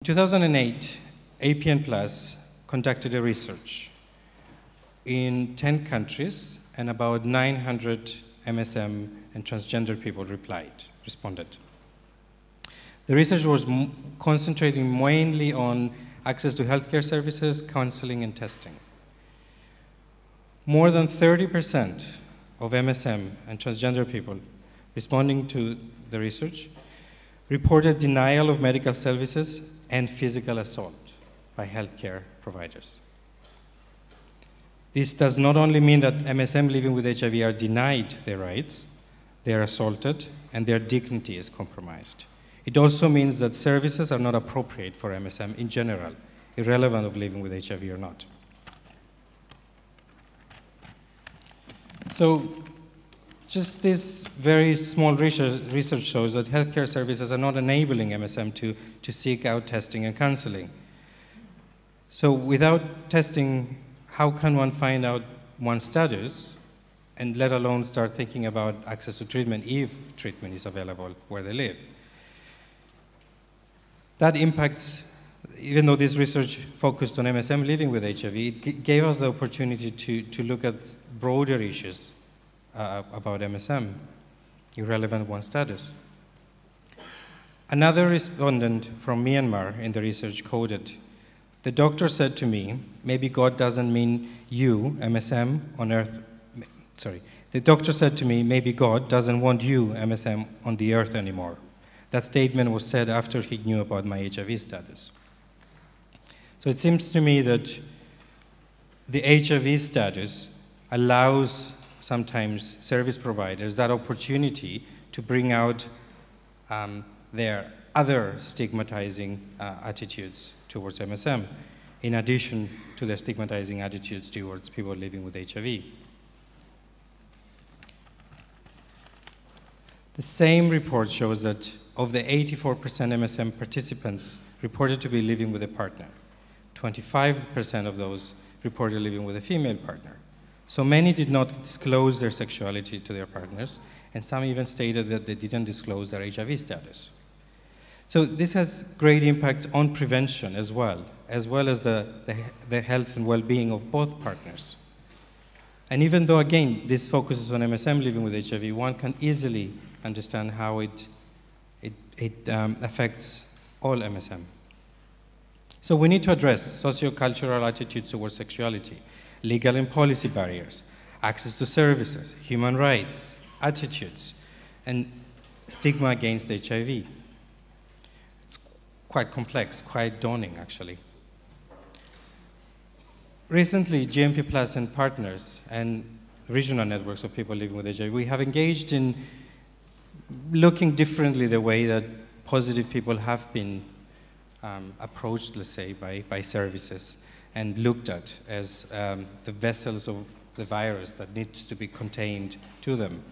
In 2008, APN Plus conducted a research in 10 countries, and about 900 MSM and transgender people responded. The research was concentrating mainly on access to healthcare services, counseling, and testing. More than 30% of MSM and transgender people responding to the research reported denial of medical services and physical assault by healthcare providers. This does not only mean that MSM living with HIV are denied their rights, they are assaulted, and their dignity is compromised. It also means that services are not appropriate for MSM in general, irrelevant of living with HIV or not. So, just this very small research shows that healthcare services are not enabling MSM to seek out testing and counseling. So without testing, how can one find out one's status, and let alone start thinking about access to treatment if treatment is available where they live? That impacts, even though this research focused on MSM living with HIV, it gave us the opportunity to look at broader issues about MSM, irrelevant of one's status. Another respondent from Myanmar in the research quoted, "The doctor said to me, maybe God doesn't mean you, MSM, on earth." Sorry. "The doctor said to me, maybe God doesn't want you, MSM, on the earth anymore." That statement was said after he knew about my HIV status. So it seems to me that the HIV status allows sometimes service providers that opportunity to bring out their other stigmatizing attitudes towards MSM, in addition to their stigmatizing attitudes towards people living with HIV. The same report shows that of the 84% MSM participants reported to be living with a partner, 25% of those reported living with a female partner. So many did not disclose their sexuality to their partners, and some even stated that they didn't disclose their HIV status. So this has great impact on prevention as well as the health and well-being of both partners. And even though, again, this focuses on MSM living with HIV, one can easily understand how it affects all MSM. So we need to address socio-cultural attitudes towards sexuality, legal and policy barriers, access to services, human rights, attitudes, and stigma against HIV. It's quite complex, quite daunting, actually. Recently, GMP Plus and partners and regional networks of people living with HIV, we have engaged in looking differently the way that positive people have been approached, let's say, by services and looked at as the vessels of the virus that needs to be contained to them.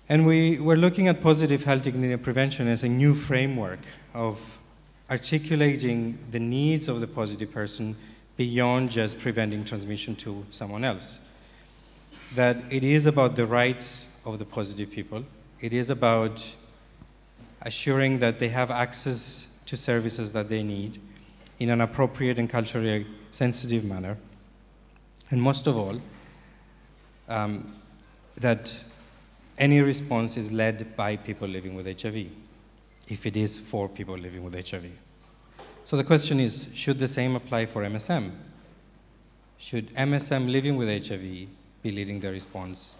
And we were looking at positive health, dignity, and prevention as a new framework of articulating the needs of the positive person beyond just preventing transmission to someone else. That it is about the rights of the positive people. It is about assuring that they have access to services that they need in an appropriate and culturally sensitive manner. And most of all, that any response is led by people living with HIV, if it is for people living with HIV. So the question is, should the same apply for MSM? Should MSM living with HIV be leading the response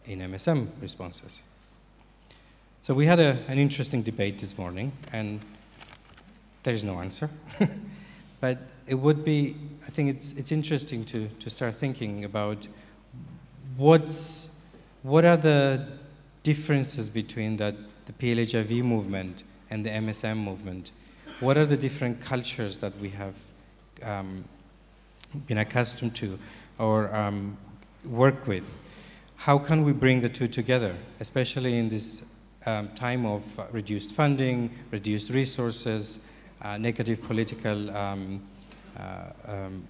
in MSM responses? So we had an interesting debate this morning, and there is no answer. But it would be, I think it's interesting to start thinking about what are the differences between the PLHIV movement and the MSM movement. What are the different cultures that we have been accustomed to or work with? How can we bring the two together, especially in this time of reduced funding, reduced resources, negative political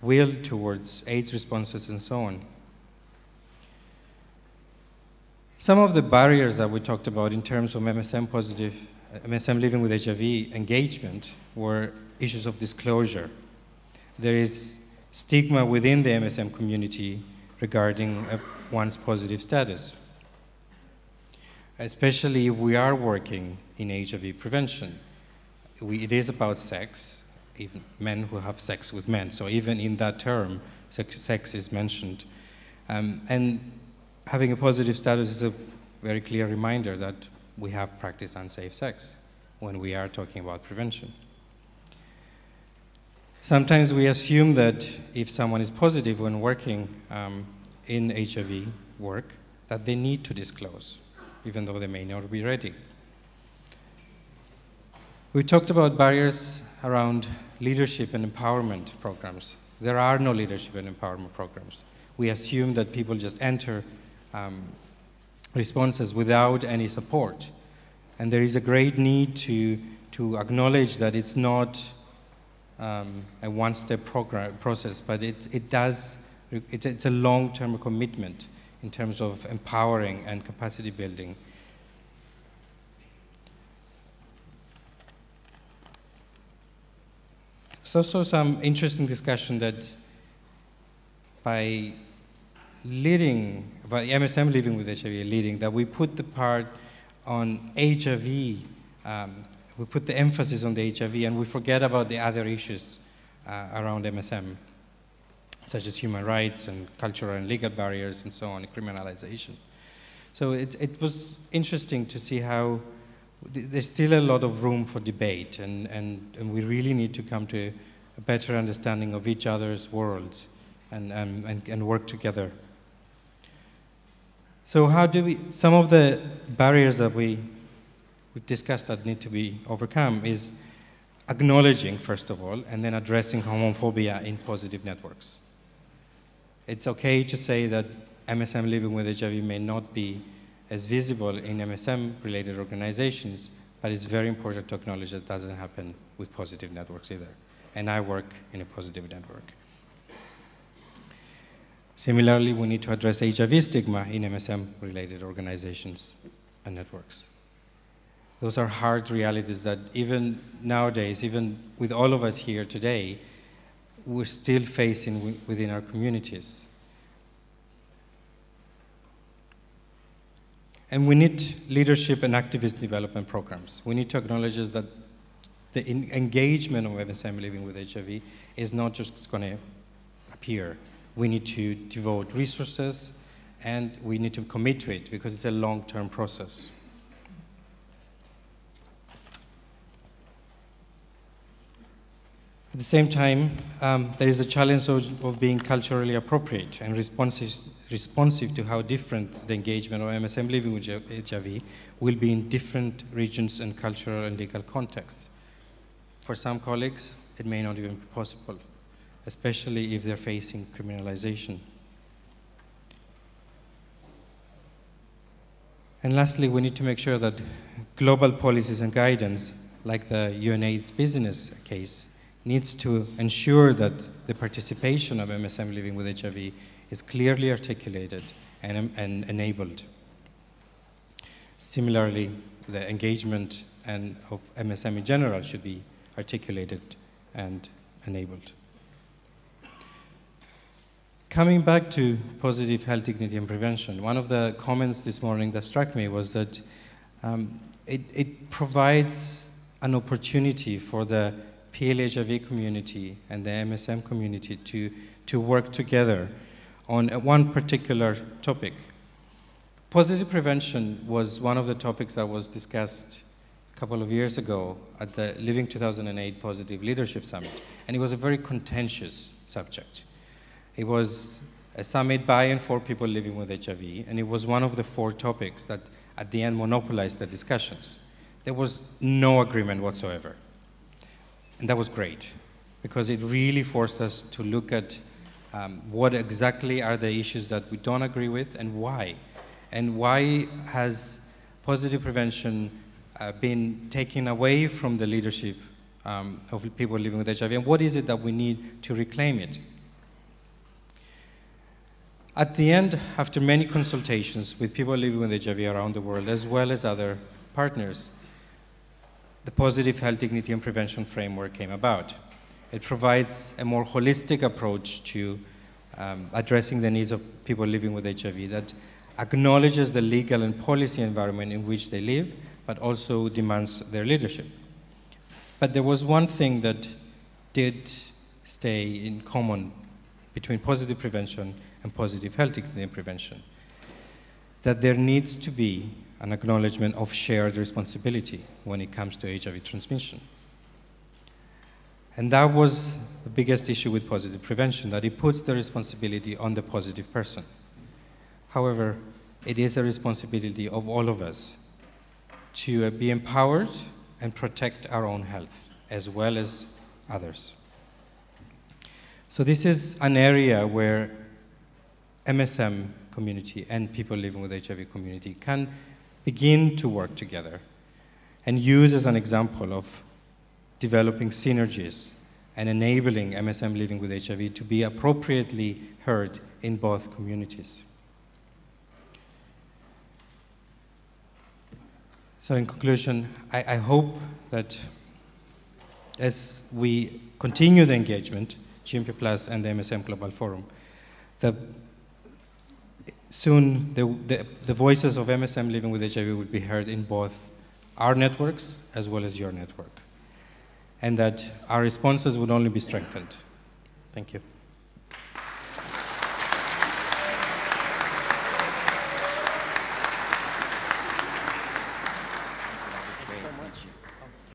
will towards AIDS responses and so on. Some of the barriers that we talked about in terms of MSM positive MSM living with HIV engagement were issues of disclosure. There is stigma within the MSM community regarding one's positive status, especially if we are working in HIV prevention. It is about sex, even men who have sex with men. So even in that term, sex is mentioned. And having a positive status is a very clear reminder that we have practiced unsafe sex when we are talking about prevention. Sometimes we assume that if someone is positive when working in HIV work, that they need to disclose, even though they may not be ready. We talked about barriers around leadership and empowerment programs. There are no leadership and empowerment programs. We assume that people just enter responses without any support. And there is a great need to acknowledge that it's not a one-step process, but it's a long-term commitment in terms of empowering and capacity building. There's also some interesting discussion that by MSM living with HIV leading, that we put the part on HIV, we put the emphasis on the HIV and we forget about the other issues around MSM, such as human rights and cultural and legal barriers and so on, and criminalization. So it was interesting to see how there's still a lot of room for debate, and we really need to come to a better understanding of each other's worlds and work together. So how do we, some of the barriers that we've discussed that need to be overcome is acknowledging, first of all, and then addressing homophobia in positive networks. It's okay to say that MSM living with HIV may not be as visible in MSM-related organizations, but it's very important to acknowledge that it doesn't happen with positive networks either. And I work in a positive network. Similarly, we need to address HIV stigma in MSM-related organizations and networks. Those are hard realities that even nowadays, even with all of us here today, we're still facing within our communities. And we need leadership and activist development programs. We need to acknowledge that the engagement of MSM living with HIV is not just going to appear. We need to devote resources and we need to commit to it because it's a long-term process. At the same time, there is a challenge of being culturally appropriate and responsive to how different the engagement of MSM living with HIV will be in different regions and cultural and legal contexts. For some colleagues, it may not even be possible, especially if they're facing criminalization. And lastly, we need to make sure that global policies and guidance, like the UNAIDS business case, needs to ensure that the participation of MSM living with HIV is clearly articulated and enabled. Similarly, the engagement of MSM in general should be articulated and enabled. Coming back to positive health, dignity, and prevention, one of the comments this morning that struck me was that it provides an opportunity for the PL-HIV community and the MSM community to work together on one particular topic. Positive prevention was one of the topics that was discussed a couple of years ago at the Living 2008 Positive Leadership Summit, and it was a very contentious subject. It was a summit by and for people living with HIV, and it was one of the 4 topics that at the end monopolized the discussions. There was no agreement whatsoever. And that was great, because it really forced us to look at what exactly are the issues that we don't agree with and why. And why has positive prevention been taken away from the leadership of people living with HIV, and what is it that we need to reclaim it? At the end, after many consultations with people living with HIV around the world, as well as other partners, the Positive Health, Dignity, and Prevention framework came about. It provides a more holistic approach to addressing the needs of people living with HIV that acknowledges the legal and policy environment in which they live, but also demands their leadership. But there was one thing that did stay in common between positive prevention and positive health, dignity, and prevention, that there needs to be an acknowledgement of shared responsibility when it comes to HIV transmission. And that was the biggest issue with positive prevention, that it puts the responsibility on the positive person. However, it is a responsibility of all of us to be empowered and protect our own health, as well as others. So this is an area where MSM community and people living with HIV community can begin to work together and use as an example of developing synergies and enabling MSM living with HIV to be appropriately heard in both communities. So in conclusion, I hope that as we continue the engagement, GMP Plus and the MSM Global Forum, soon the voices of MSM living with HIV will be heard in both our networks as well as your network, and that our responses would only be strengthened. Thank you.